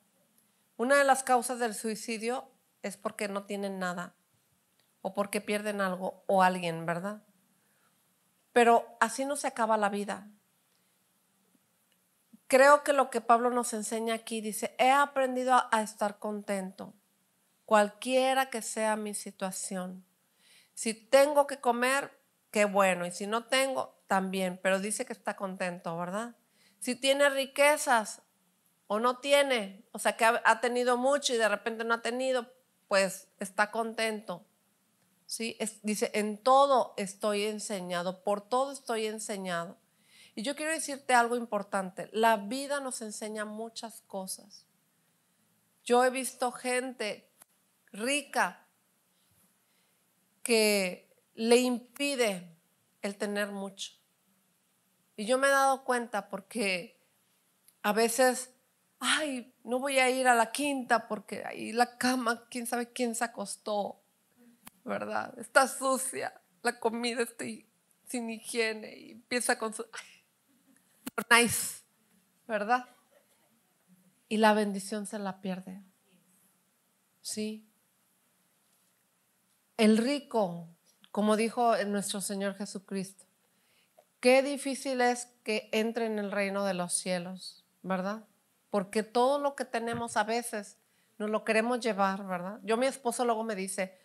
Speaker 1: Una de las causas del suicidio es porque no tienen nada o porque pierden algo o alguien, ¿verdad? Pero así no se acaba la vida. Creo que lo que Pablo nos enseña aquí dice, he aprendido a estar contento, cualquiera que sea mi situación. Si tengo que comer, qué bueno, y si no tengo, también, pero dice que está contento, ¿verdad? Si tiene riquezas o no tiene, o sea que ha tenido mucho y de repente no ha tenido, pues está contento. ¿Sí? Dice, en todo estoy enseñado, por todo estoy enseñado. Y yo quiero decirte algo importante, la vida nos enseña muchas cosas. Yo he visto gente rica que le impide el tener mucho. Y yo me he dado cuenta porque a veces, ay, no voy a ir a la quinta porque ahí la cama, quién sabe quién se acostó, ¿verdad? Está sucia, la comida está sin higiene y empieza con su nice, ¿verdad? Y la bendición se la pierde. Sí. El rico, como dijo nuestro Señor Jesucristo, qué difícil es que entre en el reino de los cielos, ¿verdad? Porque todo lo que tenemos a veces nos lo queremos llevar, ¿verdad? Mi esposo luego me dice,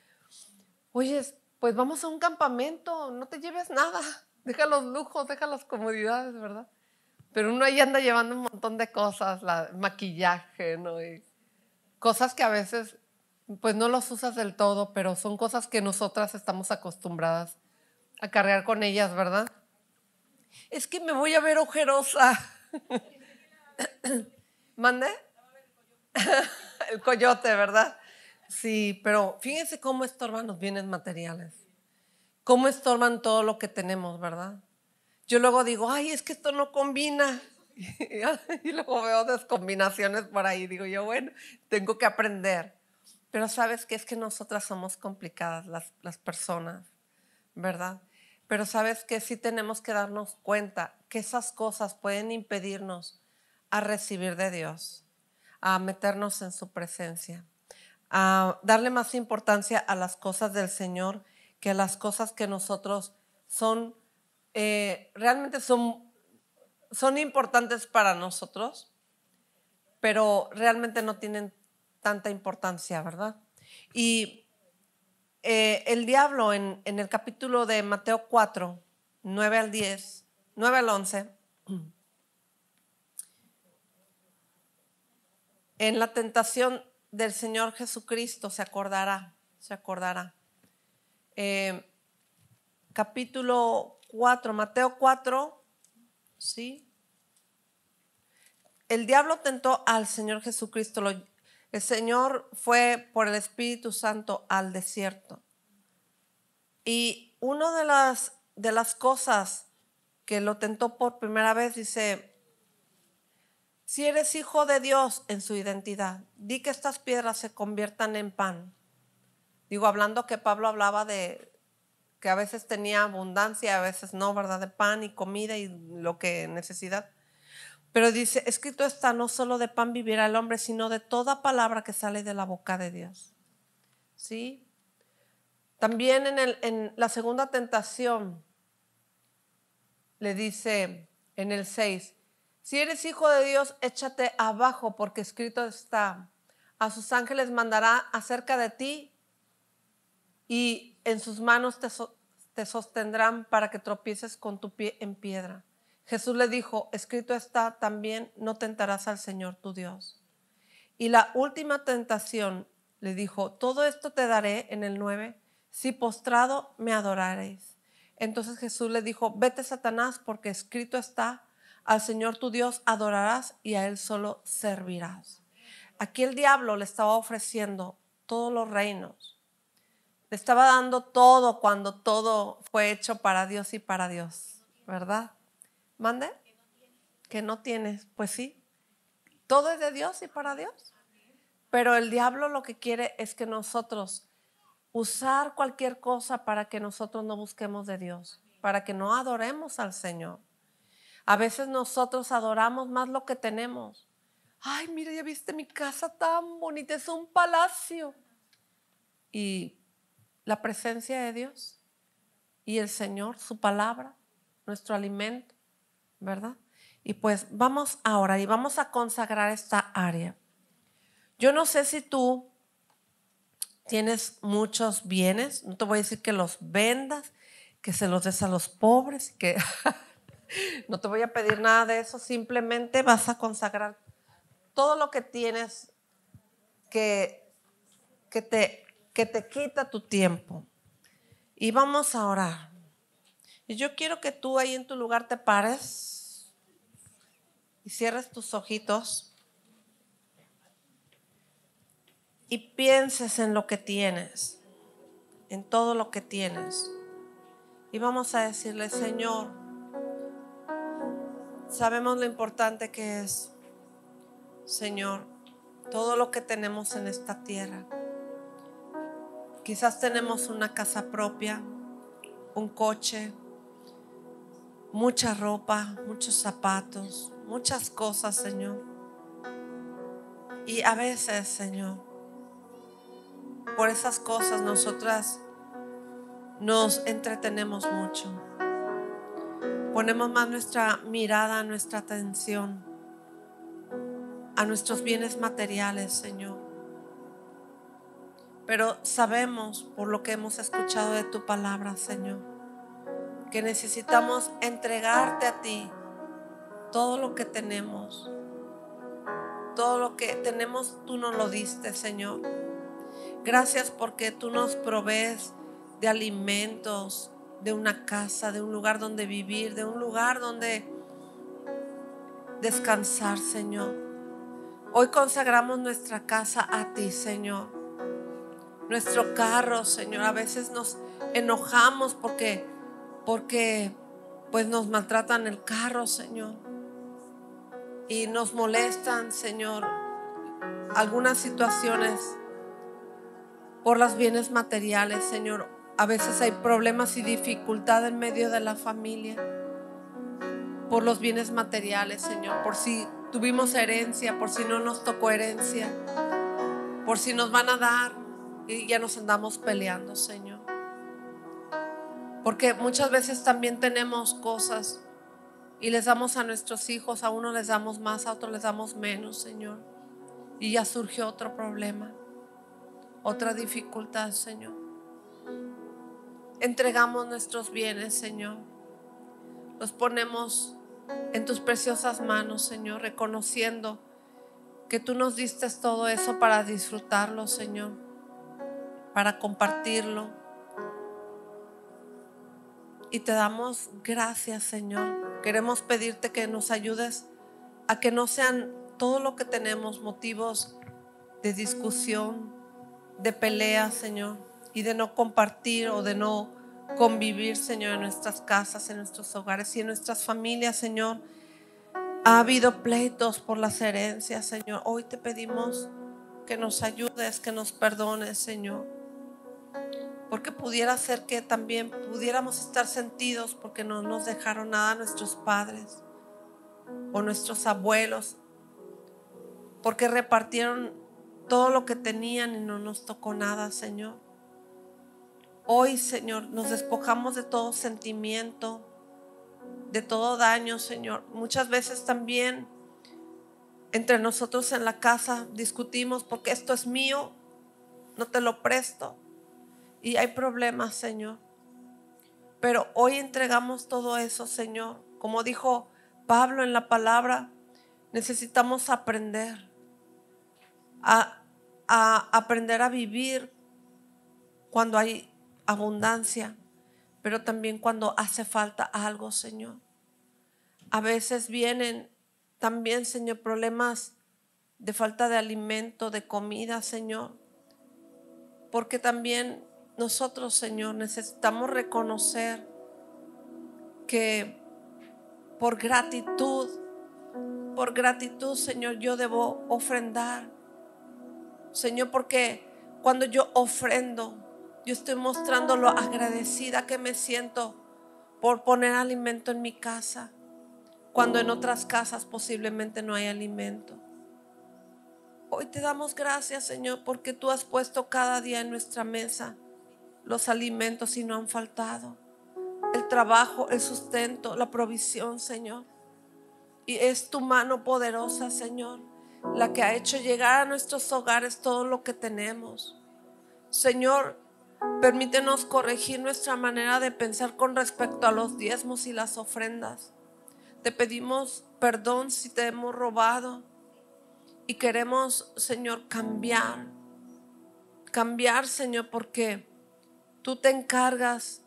Speaker 1: oye, pues vamos a un campamento, no te lleves nada, deja los lujos, deja las comodidades, ¿verdad? Pero uno ahí anda llevando un montón de cosas, maquillaje, ¿no? Y cosas que a veces pues no los usas del todo, pero son cosas que nosotras estamos acostumbradas a cargar con ellas, ¿verdad? Es que me voy a ver ojerosa. ¿Mande? El coyote, ¿verdad? Sí, pero fíjense cómo estorban los bienes materiales. Cómo estorban todo lo que tenemos, ¿verdad? Yo luego digo, ay, es que esto no combina. Y luego veo descombinaciones por ahí. Digo yo, bueno, tengo que aprender. Pero sabes que es que nosotras somos complicadas las personas, ¿verdad? Pero sabes que sí tenemos que darnos cuenta que esas cosas pueden impedirnos a recibir de Dios, a meternos en su presencia, a darle más importancia a las cosas del Señor que a las cosas que nosotros son, realmente son importantes para nosotros, pero realmente no tienen tanta importancia, ¿verdad? Y el diablo en el capítulo de Mateo 4, 9 al 10, 9 al 11, en la tentación del Señor Jesucristo se acordará. Capítulo 4, Mateo 4, ¿sí? El diablo tentó al Señor Jesucristo. El Señor fue por el Espíritu Santo al desierto. Y una de las cosas que lo tentó por primera vez dice, si eres hijo de Dios en su identidad, di que estas piedras se conviertan en pan. Digo, hablando que Pablo hablaba de que a veces tenía abundancia, a veces no, ¿verdad? De pan y comida y lo que necesita. Pero dice, escrito está, no solo de pan vivirá el hombre, sino de toda palabra que sale de la boca de Dios. ¿Sí? También en la segunda tentación le dice en el 6, si eres hijo de Dios, échate abajo, porque escrito está, a sus ángeles mandará acerca de ti y en sus manos te sostendrán para que tropieces con tu pie en piedra. Jesús le dijo, escrito está también, no tentarás al Señor tu Dios. Y la última tentación le dijo, todo esto te daré en el 9, si postrado me adoraréis. Entonces Jesús le dijo, vete Satanás, porque escrito está, al Señor tu Dios adorarás y a Él solo servirás. Aquí el diablo le estaba ofreciendo todos los reinos. Le estaba dando todo cuando todo fue hecho para Dios y para Dios, ¿verdad? ¿Mande? que no tienes. Pues sí, todo es de Dios y para Dios. Pero el diablo lo que quiere es que nosotros usar cualquier cosa para que nosotros no busquemos de Dios, para que no adoremos al Señor. A veces nosotros adoramos más lo que tenemos. Ay, mira, ya viste mi casa tan bonita, es un palacio. Y la presencia de Dios y el Señor, su palabra, nuestro alimento, ¿verdad? Y pues vamos ahora y vamos a consagrar esta área. Yo no sé si tú tienes muchos bienes, no te voy a decir que los vendas, que se los des a los pobres, que no te voy a pedir nada de eso, simplemente vas a consagrar todo lo que tienes que te quita tu tiempo. Y vamos a orar. Y yo quiero que tú ahí en tu lugar te pares y cierres tus ojitos y pienses en lo que tienes, en todo lo que tienes. Y vamos a decirle: Señor, sabemos lo importante que es, Señor, todo lo que tenemos en esta tierra. Quizás tenemos una casa propia, un coche, mucha ropa, muchos zapatos, muchas cosas, Señor. Y a veces, Señor, por esas cosas nosotras nos entretenemos mucho. Ponemos más nuestra mirada, nuestra atención a nuestros bienes materiales, Señor. Pero sabemos, por lo que hemos escuchado de tu palabra, Señor, que necesitamos entregarte a ti todo lo que tenemos. Todo lo que tenemos tú nos lo diste, Señor. Gracias porque tú nos provees de alimentos, de una casa, de un lugar donde vivir, de un lugar donde descansar, Señor. Hoy consagramos nuestra casa a ti, Señor. Nuestro carro, Señor. A veces nos enojamos porque pues nos maltratan el carro, Señor. Y nos molestan, Señor, algunas situaciones por los bienes materiales, Señor. A veces hay problemas y dificultad en medio de la familia por los bienes materiales, Señor. Por si tuvimos herencia, por si no nos tocó herencia, por si nos van a dar y ya nos andamos peleando, Señor. Porque muchas veces también tenemos cosas y les damos a nuestros hijos, a unos les damos más, a otros les damos menos, Señor. Y ya surgió otro problema, otra dificultad, Señor. Entregamos nuestros bienes, Señor. Los ponemos en tus preciosas manos, Señor, reconociendo que tú nos diste todo eso para disfrutarlo, Señor, para compartirlo. Y te damos gracias, Señor. Queremos pedirte que nos ayudes a que no sean todo lo que tenemos motivos de discusión, de pelea, Señor, y de no compartir o de no convivir, Señor, en nuestras casas, en nuestros hogares y en nuestras familias, Señor. Ha habido pleitos por las herencias, Señor. Hoy te pedimos que nos ayudes, que nos perdones, Señor, porque pudiera ser que también pudiéramos estar sentidos porque no nos dejaron nada nuestros padres o nuestros abuelos, porque repartieron todo lo que tenían y no nos tocó nada, Señor. Hoy, Señor, nos despojamos de todo sentimiento, de todo daño, Señor. Muchas veces también entre nosotros en la casa discutimos porque esto es mío, no te lo presto, y hay problemas, Señor. Pero hoy entregamos todo eso, Señor. Como dijo Pablo en la palabra, necesitamos aprender a vivir cuando hay abundancia, pero también cuando hace falta algo, Señor. A veces vienen también, Señor, problemas de falta de alimento, de comida, Señor, porque también nosotros, Señor, necesitamos reconocer que por gratitud por gratitud, Señor, yo debo ofrendar. Señor, porque cuando yo ofrendo, yo estoy mostrando lo agradecida que me siento por poner alimento en mi casa, cuando en otras casas posiblemente no hay alimento. Hoy te damos gracias, Señor, porque tú has puesto cada día en nuestra mesa los alimentos y no han faltado. El trabajo, el sustento, la provisión, Señor. Y es tu mano poderosa, Señor, la que ha hecho llegar a nuestros hogares todo lo que tenemos. Señor, permítenos corregir nuestra manera de pensar con respecto a los diezmos y las ofrendas. Te pedimos perdón si te hemos robado y queremos, Señor, cambiar, Señor, porque tú te encargas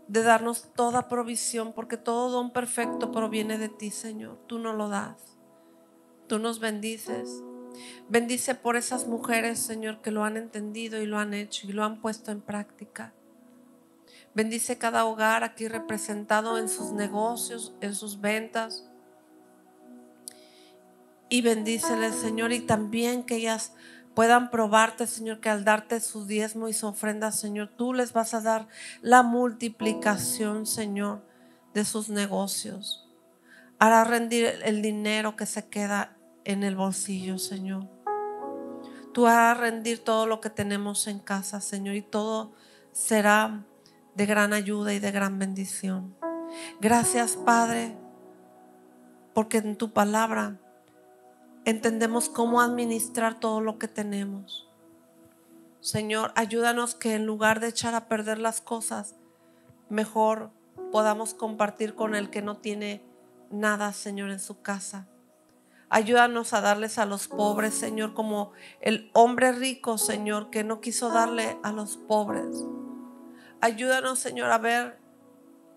Speaker 1: de darnos toda provisión, porque todo don perfecto proviene de ti, Señor. Tú nos lo das, tú nos bendices. Bendice por esas mujeres, Señor, que lo han entendido y lo han hecho y lo han puesto en práctica. Bendice cada hogar aquí representado en sus negocios, en sus ventas. Y bendíceles, Señor, y también que ellas puedan probarte, Señor, que al darte su diezmo y su ofrenda, Señor, tú les vas a dar la multiplicación, Señor, de sus negocios. Hará rendir el dinero que se queda en el bolsillo, Señor. Tú harás rendir todo lo que tenemos en casa, Señor, y todo será de gran ayuda y de gran bendición. Gracias, Padre, porque en tu palabra entendemos cómo administrar todo lo que tenemos. Señor, ayúdanos que en lugar de echar a perder las cosas, mejor podamos compartir con el que no tiene nada, Señor, en su casa. Ayúdanos a darles a los pobres, Señor, como el hombre rico, Señor, que no quiso darle a los pobres. Ayúdanos, Señor, a ver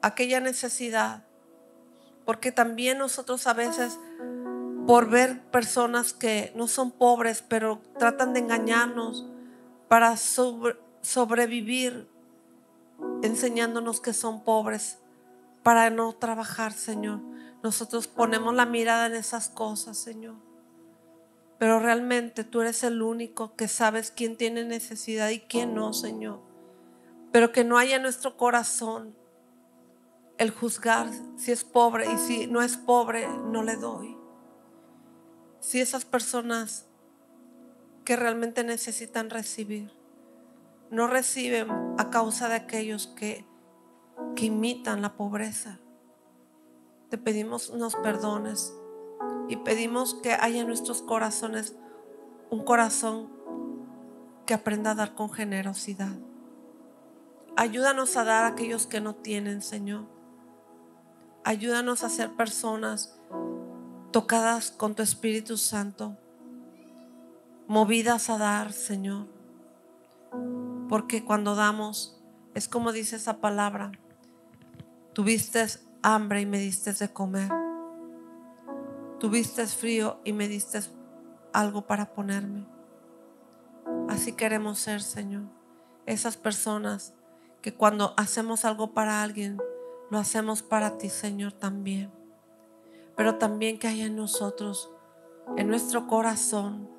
Speaker 1: aquella necesidad, porque también nosotros a veces, por ver personas que no son pobres, pero tratan de engañarnos para sobrevivir, enseñándonos que son pobres, para no trabajar, Señor. Nosotros ponemos la mirada en esas cosas, Señor, pero realmente tú eres el único que sabes quién tiene necesidad y quién no, Señor. Pero que no haya en nuestro corazón el juzgar si es pobre, y si no es pobre no le doy. Si esas personas que realmente necesitan recibir no reciben a causa de aquellos que imitan la pobreza, te pedimos nos perdones y pedimos que haya en nuestros corazones un corazón que aprenda a dar con generosidad. Ayúdanos a dar a aquellos que no tienen, Señor. Ayúdanos a ser personas tocadas con tu Espíritu Santo, movidas a dar, Señor, porque cuando damos es como dice esa palabra: tuviste hambre y me diste de comer, tuviste frío y me diste algo para ponerme. Así queremos ser, Señor, esas personas que cuando hacemos algo para alguien, lo hacemos para ti, Señor, también. Pero también que haya en nosotros, en nuestro corazón,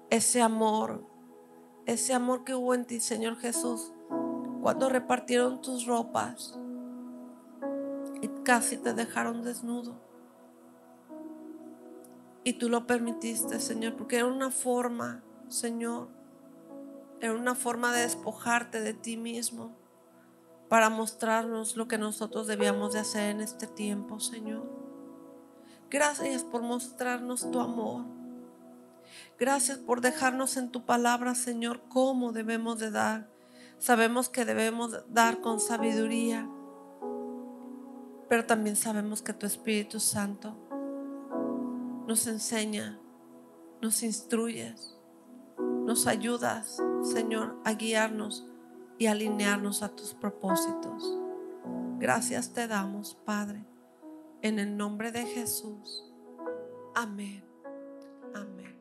Speaker 1: ese amor que hubo en ti, Señor Jesús, cuando repartieron tus ropas y casi te dejaron desnudo. Y tú lo permitiste, Señor, porque era una forma, Señor, era una forma de despojarte de ti mismo para mostrarnos lo que nosotros debíamos de hacer en este tiempo, Señor. Gracias por mostrarnos tu amor. Gracias por dejarnos en tu palabra, Señor, cómo debemos de dar. Sabemos que debemos dar con sabiduría, pero también sabemos que tu Espíritu Santo nos enseña, nos instruyes, nos ayudas, Señor, a guiarnos y alinearnos a tus propósitos. Gracias te damos, Padre, en el nombre de Jesús. Amén. Amén.